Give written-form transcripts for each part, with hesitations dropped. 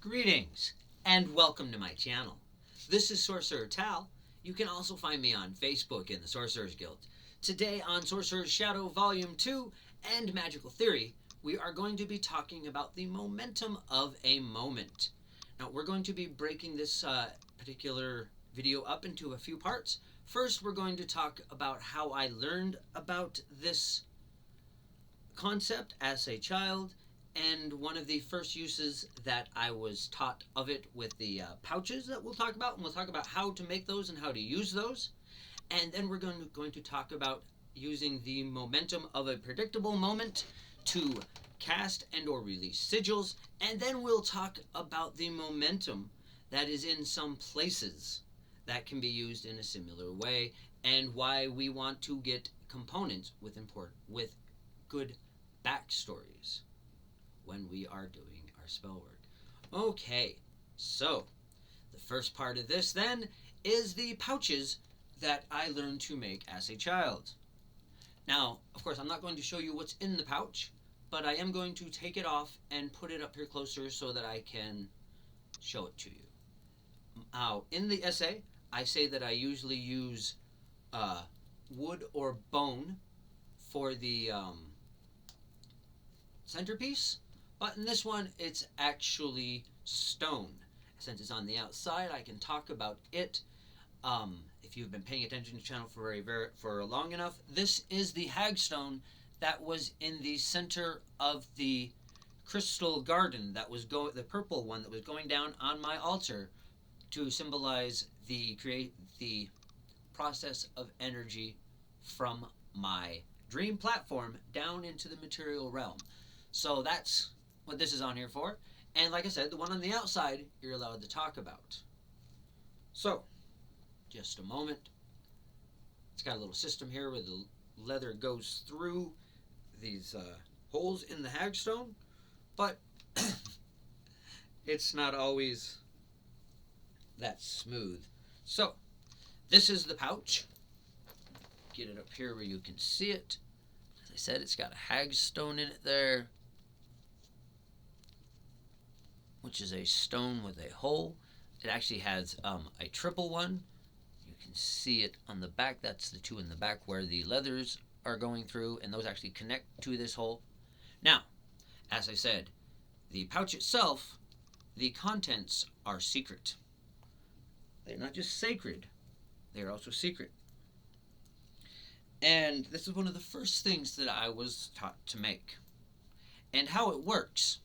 Greetings and welcome to my channel. This is Sorcerer Tal. You can also find me on Facebook in the Sorcerer's Guild. Today on Sorcerer's Shadow Volume 2 and Magical Theory, we are going to be talking about the momentum of a moment. Now, we're going to be breaking this particular video up into a few parts. First, we're going to talk about how I learned about this concept as a child, and one of the first uses that I was taught of it with the pouches that we'll talk about, and we'll talk about how to make those and how to use those. And then we're going to talk about using the momentum of a predictable moment to cast and or release sigils, and then we'll talk about the momentum that is in some places that can be used in a similar way, and why we want to get components with good backstories when we are doing our spell work. Okay, so the first part of this then is the pouches that I learned to make as a child. Now, of course, I'm not going to show you what's in the pouch, but I am going to take it off and put it up here closer so that I can show it to you. Now, in the essay, I say that I usually use wood or bone for the centerpiece, but in this one it's actually stone. Since it's on the outside, I can talk about it. If you've been paying attention to the channel for long enough, this is the hagstone that was in the center of the crystal garden that was the purple one that was going down on my altar to symbolize the process of energy from my dream platform down into the material realm. So that's what this is on here for. And like I said, the one on the outside you're allowed to talk about. So, just a moment. It's got a little system here where the leather goes through these holes in the hagstone, but it's not always that smooth. So, this is the pouch. Get it up here where you can see it. As I said, it's got a hagstone in it there, which is a stone with a hole. It actually has a triple one. You can see it on the back. That's the two in the back where the leathers are going through, and those actually connect to this hole. Now, as I said, the pouch itself, the contents are secret. They're not just sacred, they're also secret. And this is one of the first things that I was taught to make. And how it works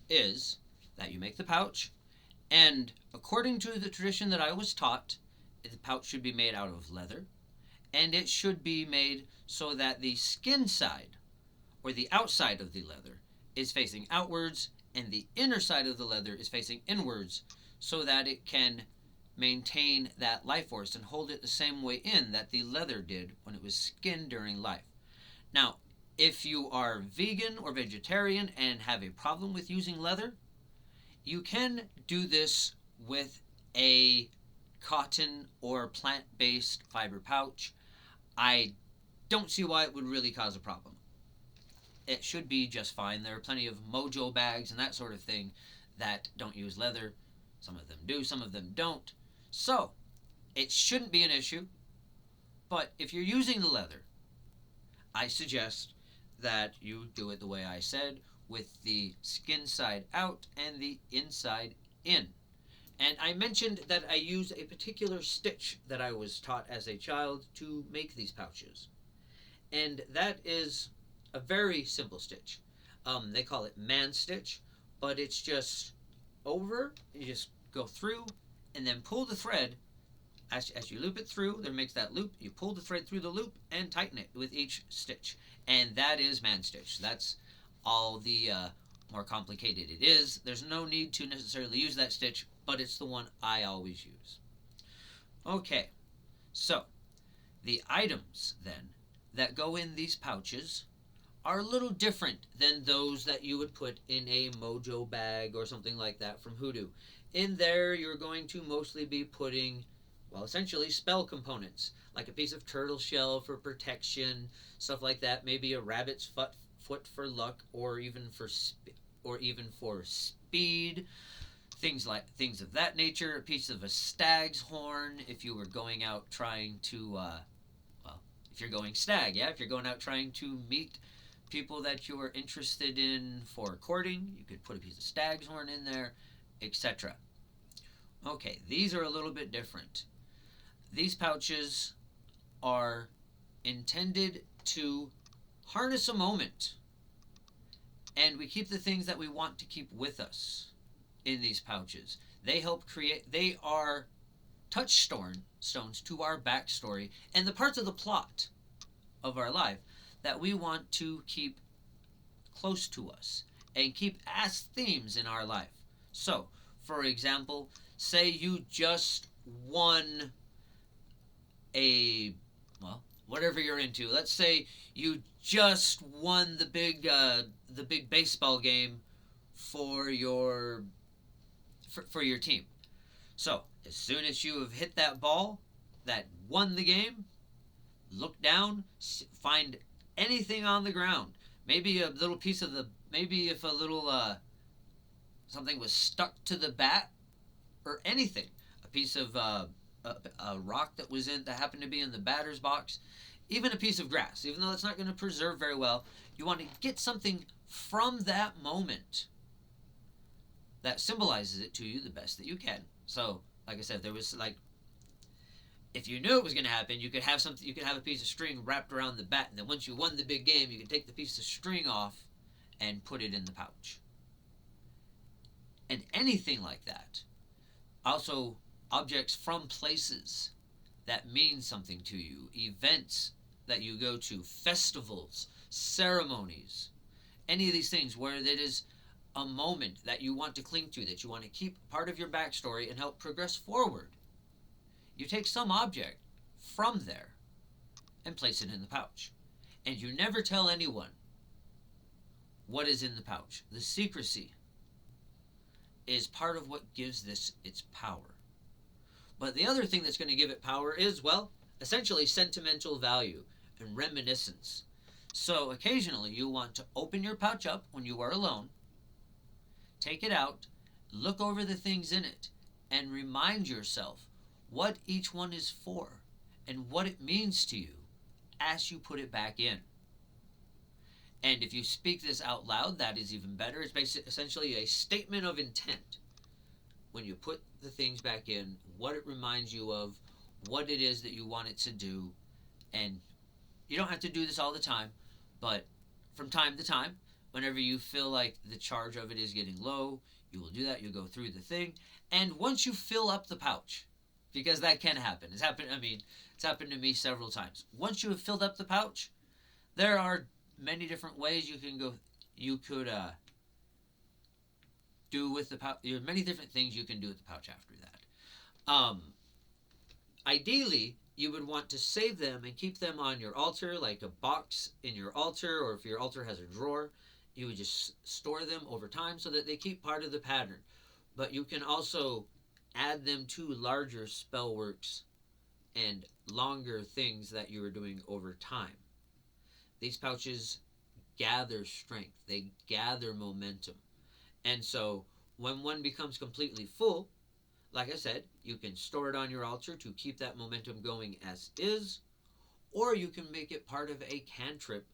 is that you make the pouch, and according to the tradition that I was taught, the pouch should be made out of leather, and it should be made so that the skin side, or the outside of the leather, is facing outwards, and the inner side of the leather is facing inwards, so that it can maintain that life force and hold it the same way in that the leather did when it was skinned during life. Now, if you are vegan or vegetarian and have a problem with using leather, you can do this with a cotton or plant-based fiber pouch. I don't see why it would really cause a problem. It should be just fine. There are plenty of mojo bags and that sort of thing that don't use leather. Some of them do, some of them don't. So, it shouldn't be an issue. But if you're using the leather, I suggest that you do it the way I said, with the skin side out and the inside in. And I mentioned that I use a particular stitch that I was taught as a child to make these pouches. And that is a very simple stitch. They call it man stitch, but it's just over, you just go through, and then pull the thread. As you loop it through, there makes that loop, you pull the thread through the loop and tighten it with each stitch. And that is man stitch. That's all the more complicated it is. There's no need to necessarily use that stitch, but it's the one I always use. Okay, so the items then that go in these pouches are a little different than those that you would put in a mojo bag or something like that from Hoodoo. In there, you're going to mostly be putting, well, essentially spell components, like a piece of turtle shell for protection, stuff like that, maybe a rabbit's foot for luck, or even for speed, things of that nature. A piece of a stag's horn if you were going out trying to, well, if you're going stag, yeah, if you're going out trying to meet people that you are interested in for courting, you could put a piece of stag's horn in there, etc. Okay, these are a little bit different. These pouches are intended to harness a moment, and we keep the things that we want to keep with us in these pouches. They are touchstones to our backstory and the parts of the plot of our life that we want to keep close to us and keep as themes in our life. So, for example, say you just won a, well, whatever you're into. Let's say you just won the big baseball game for your for your team. So, as soon as you have hit that ball that won the game, look down, find anything on the ground. Maybe a little piece of the, maybe if a little something was stuck to the bat or anything, a piece of a rock that happened to be in the batter's box, even a piece of grass. Even though it's not going to preserve very well, you want to get something from that moment that symbolizes it to you the best that you can. So, like I said, there was like, if you knew it was going to happen, you could have something. You could have a piece of string wrapped around the bat, and then once you won the big game, you could take the piece of string off and put it in the pouch. And anything like that. Also, objects from places that mean something to you, events that you go to, festivals, ceremonies, any of these things where it is a moment that you want to cling to, that you want to keep part of your backstory and help progress forward. You take some object from there and place it in the pouch. And you never tell anyone what is in the pouch. The secrecy is part of what gives this its power. But the other thing that's going to give it power is, well, essentially sentimental value and reminiscence. So occasionally you want to open your pouch up when you are alone, take it out, look over the things in it, and remind yourself what each one is for and what it means to you as you put it back in. And if you speak this out loud, that is even better. It's essentially a statement of intent. When you put the things back in, what it reminds you of, what it is that you want it to do. And you don't have to do this all the time, but from time to time, whenever you feel like the charge of it is getting low, you will do that. You'll go through the thing. And once you fill up the pouch, because that can happen. It's happened to me several times. Once you have filled up the pouch, there are many different ways you could do with the pouch. There are many different things you can do with the pouch after that. Ideally, you would want to save them and keep them on your altar, like a box in your altar, or if your altar has a drawer, you would just store them over time so that they keep part of the pattern. But you can also add them to larger spell works and longer things that you are doing over time. These pouches gather strength, they gather momentum. And so when one becomes completely full, like I said, you can store it on your altar to keep that momentum going as is, or you can make it part of a cantrip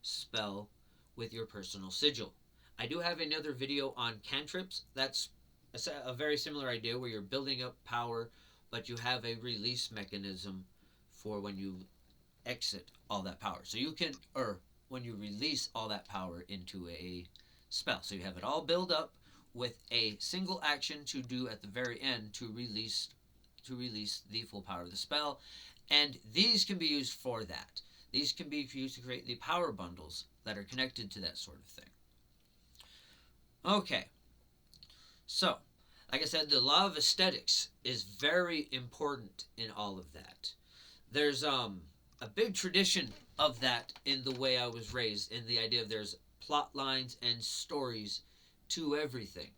spell with your personal sigil. I do have another video on cantrips. That's a very similar idea where you're building up power, but you have a release mechanism for when you exit all that power. So you can, or when you release all that power into a spell. So you have it all built up with a single action to do at the very end to release the full power of the spell. And these can be used for that. These can be used to create the power bundles that are connected to that sort of thing. Okay. So, like I said, the law of aesthetics is very important in all of that. There's a big tradition of that in the way I was raised, in the idea of there's plot lines and stories to everything.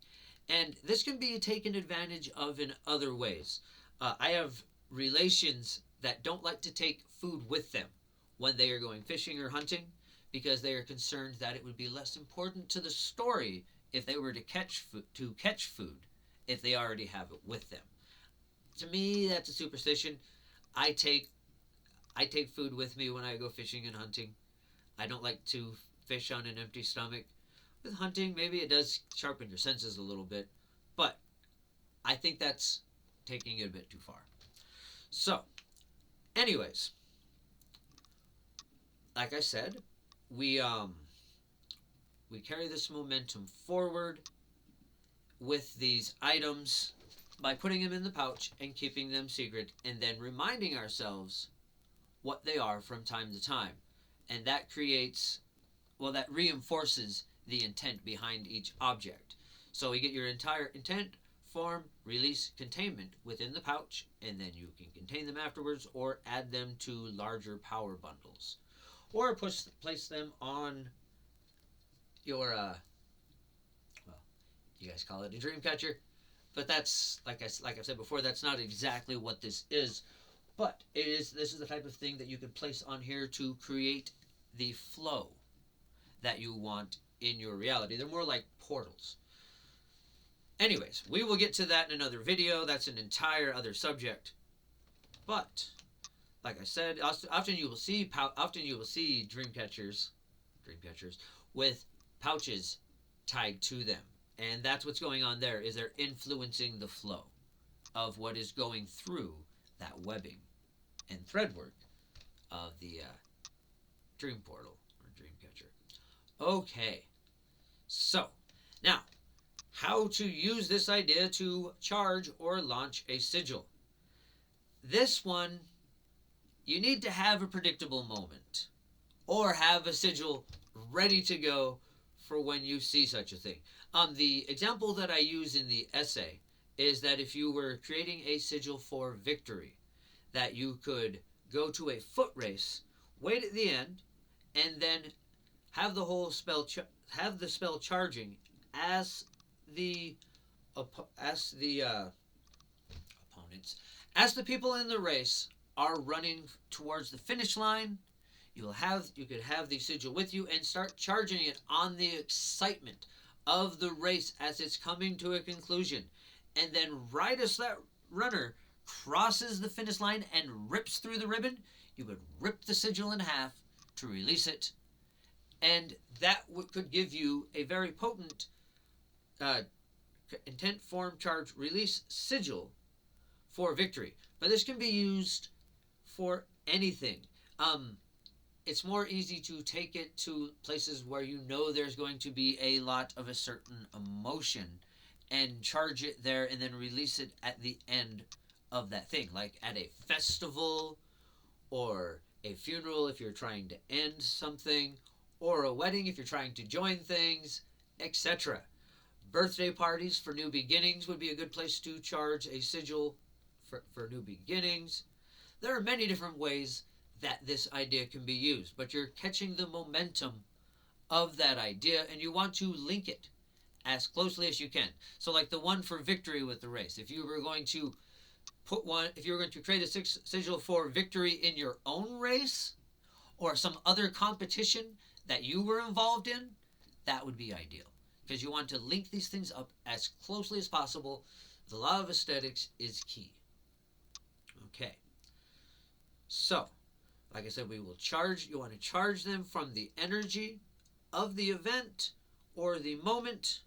And this can be taken advantage of in other ways. I have relations that don't like to take food with them when they are going fishing or hunting because they are concerned that it would be less important to the story if they were to catch food if they already have it with them. To me, that's a superstition. I take I take food with me when I go fishing and hunting. I don't like to fish on an empty stomach. With hunting, maybe it does sharpen your senses a little bit, but I think that's taking it a bit too far. So, anyways, like I said, we we carry this momentum forward with these items by putting them in the pouch and keeping them secret, and then reminding ourselves what they are from time to time. And that creates, well, that reinforces the intent behind each object. So you get your entire intent, form, release, containment within the pouch, and then you can contain them afterwards or add them to larger power bundles. Or place them on your, well, you guys call it a dream catcher, but that's, like I've said before, that's not exactly what this is. But it is. This is the type of thing that you can place on here to create the flow that you want in your reality. They're more like portals. Anyways, we will get to that in another video. That's an entire other subject. But like I said, often you will see dream catchers with pouches tied to them, and that's what's going on there. Is they're influencing the flow of what is going through that webbing and thread work of the dream portal or dream catcher. Okay, so now how to use this idea to charge or launch a sigil. This one, you need to have a predictable moment or have a sigil ready to go for when you see such a thing. The example that I use in the essay is that if you were creating a sigil for victory, that you could go to a foot race, wait at the end, and then have the whole spell have the spell charging as the opponents, as the people in the race are running towards the finish line. You could have the sigil with you and start charging it on the excitement of the race as it's coming to a conclusion. And then right as that runner crosses the finish line and rips through the ribbon, you would rip the sigil in half to release it. And that could give you a very potent intent, form, charge, release sigil for victory. But this can be used for anything. It's more easy to take it to places where you know there's going to be a lot of a certain emotion and charge it there and then release it at the end of that thing, like at a festival or a funeral if you're trying to end something, or a wedding if you're trying to join things, etc. Birthday parties for new beginnings would be a good place to charge a sigil for new beginnings. There are many different ways that this idea can be used, but you're catching the momentum of that idea and you want to link it as closely as you can. So like the one for victory with the race, if you were going to create a sigil for victory in your own race or some other competition that you were involved in, that would be ideal, because you want to link these things up as closely as possible. The law of aesthetics is key. Okay, so like I said, you want to charge them from the energy of the event or the moment.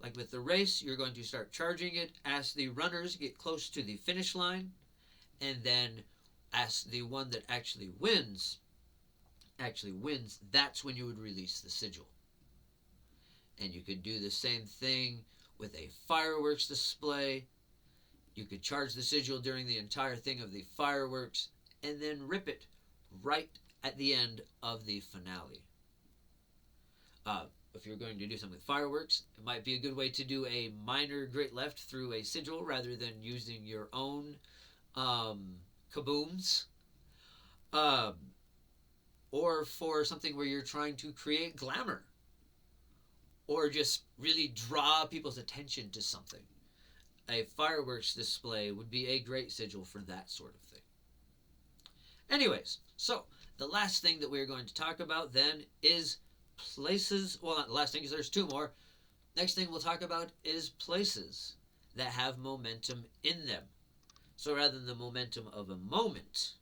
Like with the race, you're going to start charging it as the runners get close to the finish line, and then as the one that actually wins, that's when you would release the sigil. And you could do the same thing with a fireworks display. You could charge the sigil during the entire thing of the fireworks and then rip it right at the end of the finale. If you're going to do something with fireworks, it might be a good way to do a minor great left through a sigil rather than using your own kabooms. Or for something where you're trying to create glamour or just really draw people's attention to something. A fireworks display would be a great sigil for that sort of thing. Anyways, so the last thing that we're going to talk about then is places. Well, not the last thing, because there's two more. Next thing we'll talk about is places that have momentum in them. So rather than the momentum of a moment,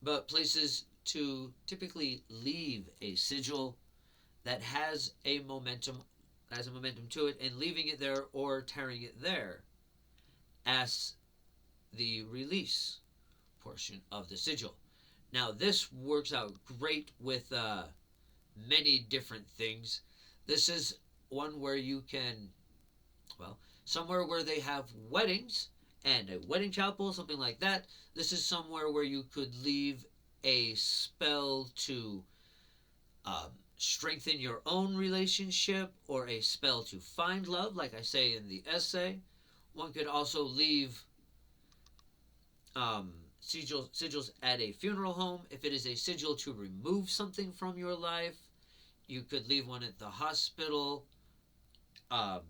but places to typically leave a sigil that has a momentum to it, and leaving it there or tearing it there as the release portion of the sigil. Now, this works out great with many different things. This is one where you can, well, somewhere where they have weddings and a wedding chapel, something like that. This is somewhere where you could leave a spell to strengthen your own relationship or a spell to find love, like I say in the essay. One could also leave sigils at a funeral home. If it is a sigil to remove something from your life, you could leave one at the hospital. Um,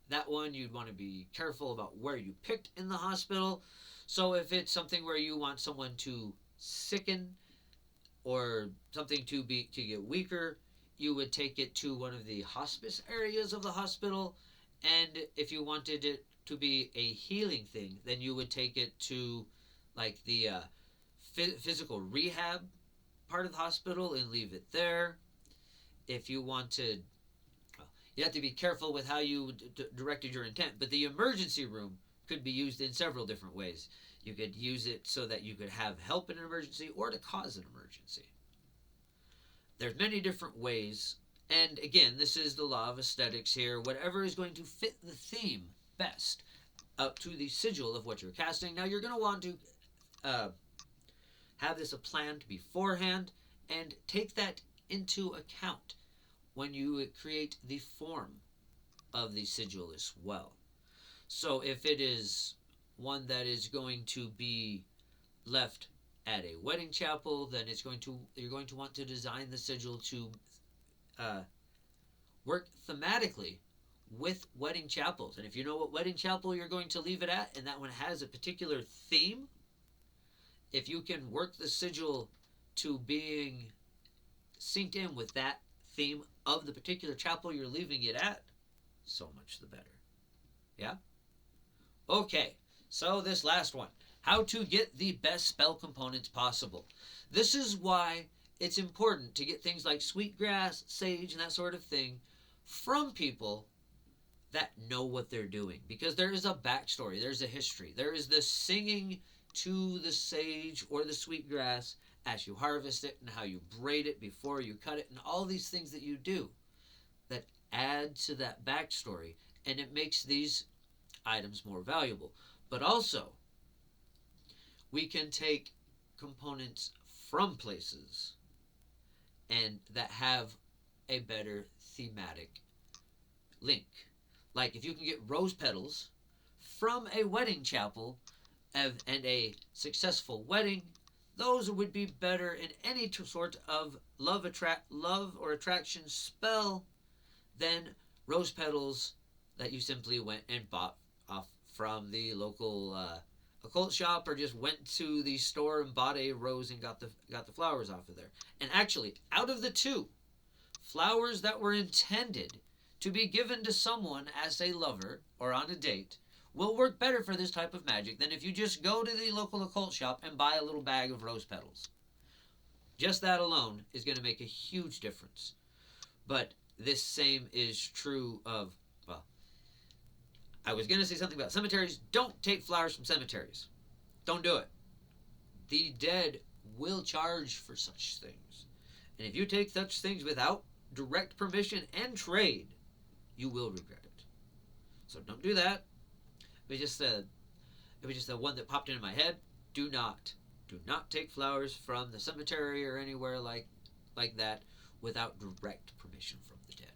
that one you'd want to be careful about where you picked in the hospital. So if it's something where you want someone to sicken or something to get weaker, you would take it to one of the hospice areas of the hospital. And if you wanted it to be a healing thing, then you would take it to like the physical rehab part of the hospital and leave it there. If you wanted, well, you have to be careful with how you directed your intent, but the emergency room could be used in several different ways. You could use it so that you could have help in an emergency or to cause an emergency. There's many different ways, and again, this is the law of aesthetics here. Whatever is going to fit the theme best up to the sigil of what you're casting. Now, you're going to want to have this planned beforehand and take that into account when you create the form of the sigil as well. So if it is one that is going to be left at a wedding chapel, then you're going to want to design the sigil to work thematically with wedding chapels. And if you know what wedding chapel you're going to leave it at, and that one has a particular theme, if you can work the sigil to being synced in with that theme of the particular chapel you're leaving it at, so much the better. Yeah? Okay, so this last one. How to get the best spell components possible. This is why it's important to get things like sweetgrass, sage, and that sort of thing from people that know what they're doing. Because there is a backstory, there's a history. There is the singing to the sage or the sweetgrass as you harvest it, and how you braid it before you cut it, and all these things that you do that add to that backstory, and it makes these items more valuable. But also, we can take components from places and that have a better thematic link. Like if you can get rose petals from a wedding chapel and a successful wedding, those would be better in any sort of love or attraction spell than rose petals that you simply went and bought off from the local occult shop, or just went to the store and bought a rose and got the flowers off of there. And actually, out of the two, flowers that were intended to be given to someone as a lover or on a date will work better for this type of magic than if you just go to the local occult shop and buy a little bag of rose petals. Just that alone is going to make a huge difference. But this same is true of, well, I was going to say something about cemeteries. Don't take flowers from cemeteries. Don't do it. The dead will charge for such things. And if you take such things without direct permission and trade, you will regret it. So don't do that. It was just the one that popped into my head. Do not take flowers from the cemetery or anywhere like that without direct permission from the dead.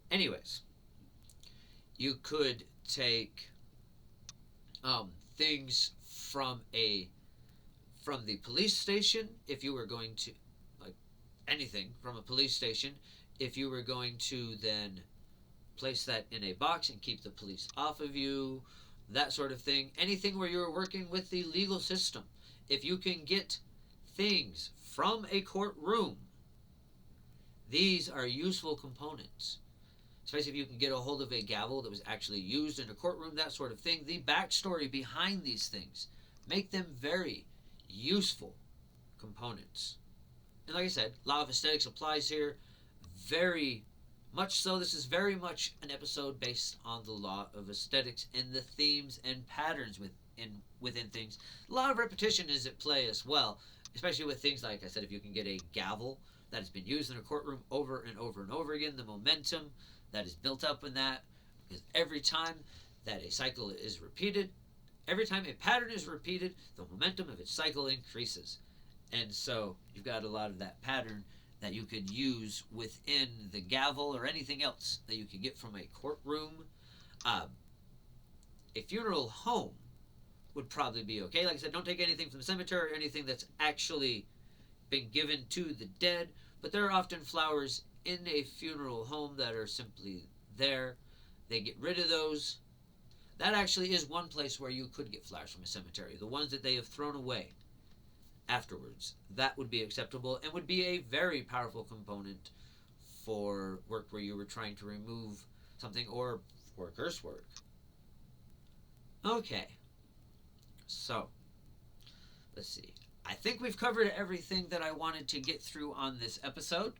Anyways, you could take things from the police station if you were going to, like anything from a police station, if you were going to then place that in a box and keep the police off of you, that sort of thing. Anything where you're working with the legal system. If you can get things from a courtroom, these are useful components especially if you can get a hold of a gavel that was actually used in a courtroom, that sort of thing. The backstory behind these things make them very useful components. And like I said, law of aesthetics applies here very much so. This is very much an episode based on the law of aesthetics and the themes and patterns within things. A lot of repetition is at play as well, especially with things like I said, if you can get a gavel that has been used in a courtroom over and over and over again, the momentum that is built up in that, because every time that a cycle is repeated, every time a pattern is repeated, the momentum of its cycle increases. And so you've got a lot of that pattern that you could use within the gavel or anything else that you could get from a courtroom. A funeral home would probably be okay. Like I said, don't take anything from the cemetery or anything that's actually been given to the dead, but there are often flowers in a funeral home that are simply there. They get rid of those. That actually is one place where you could get flowers from a cemetery. The ones that they have thrown away afterwards. That would be acceptable and would be a very powerful component for work where you were trying to remove something or for curse work. Okay. So, let's see. I think we've covered everything that I wanted to get through on this episode.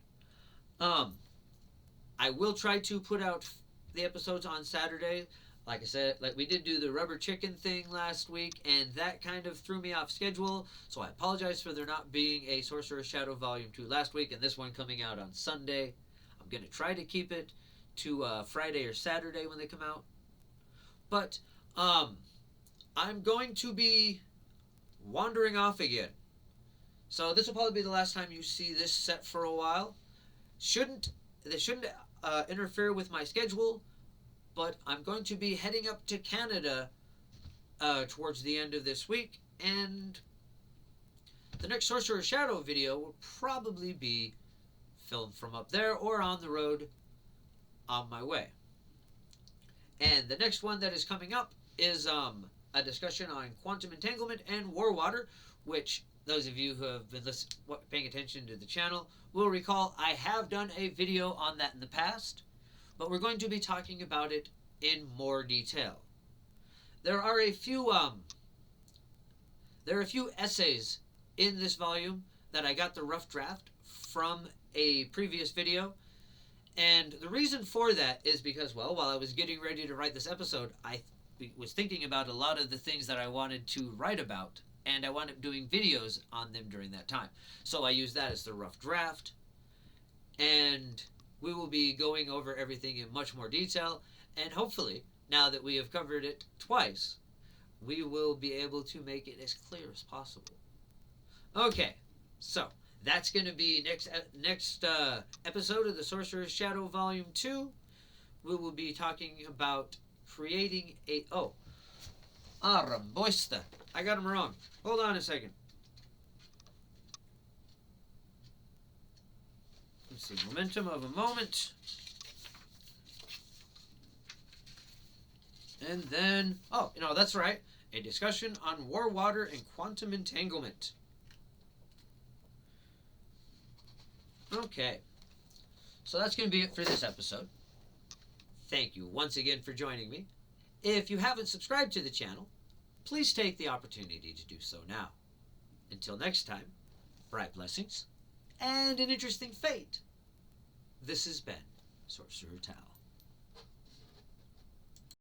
I will try to put out the episodes on Saturday. Like I said, like we did do the rubber chicken thing last week, and that kind of threw me off schedule. So I apologize for there not being a Sorcerer's Shadow Volume 2 last week, and this one coming out on Sunday. I'm going to try to keep it to Friday or Saturday when they come out. But I'm going to be wandering off again. So this will probably be the last time you see this set for a while. This shouldn't interfere with my schedule, but I'm going to be heading up to Canada towards the end of this week, and the next Sorcerer's Shadow video will probably be filmed from up there or on the road on my way. And the next one that is coming up is a discussion on quantum entanglement and war water, which those of you who have been paying attention to the channel will recall I have done a video on that in the past, but we're going to be talking about it in more detail. There are a few essays in this volume that I got the rough draft from a previous video, and the reason for that is because, well, while I was getting ready to write this episode, I was thinking about a lot of the things that I wanted to write about, and I wound up doing videos on them during that time. So I used that as the rough draft, and we will be going over everything in much more detail, and hopefully, now that we have covered it twice, we will be able to make it as clear as possible. Okay, so that's going to be next episode of the Sorcerer's Shadow Volume 2. We will be talking about creating a... Oh, Ramboista. I got them wrong. Hold on a second. Let's see. Momentum of a moment. And then... Oh, that's right. A discussion on war water and quantum entanglement. Okay. So that's going to be it for this episode. Thank you once again for joining me. If you haven't subscribed to the channel, please take the opportunity to do so now. Until next time, bright blessings and an interesting fate. This has been Sorcerer Tal.